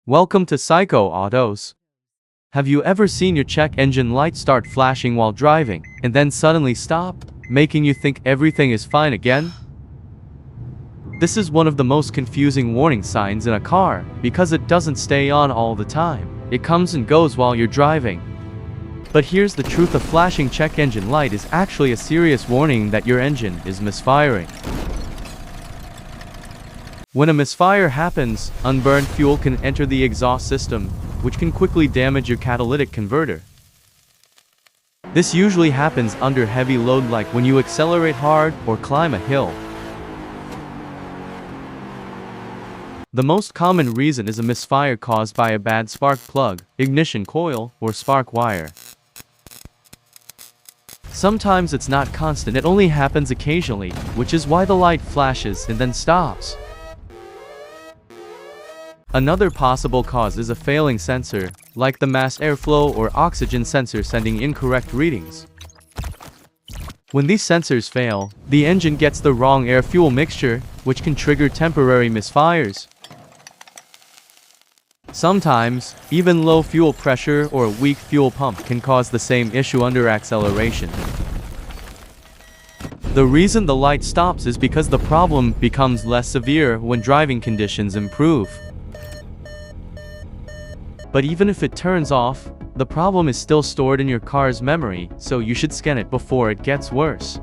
Welcome to Psycho Autos. Have you ever seen your check engine light start flashing while driving, and then suddenly stop, making you think everything is fine again? This is one of the most confusing warning signs in a car, because it doesn't stay on all the time. It comes and goes while you're driving. But here's the truth: a flashing check engine light is actually a serious warning that your engine is misfiring. When a misfire happens, unburned fuel can enter the exhaust system, which can quickly damage your catalytic converter. This usually happens under heavy load, like when you accelerate hard or climb a hill. The most common reason is a misfire caused by a bad spark plug, ignition coil, or spark wire. Sometimes it's not constant, it only happens occasionally, which is why the light flashes and then stops. Another possible cause is a failing sensor, like the mass airflow or oxygen sensor sending incorrect readings. When these sensors fail, the engine gets the wrong air-fuel mixture, which can trigger temporary misfires. Sometimes, even low fuel pressure or a weak fuel pump can cause the same issue under acceleration. The reason the light stops is because the problem becomes less severe when driving conditions improve. But even if it turns off, the problem is still stored in your car's memory, so you should scan it before it gets worse.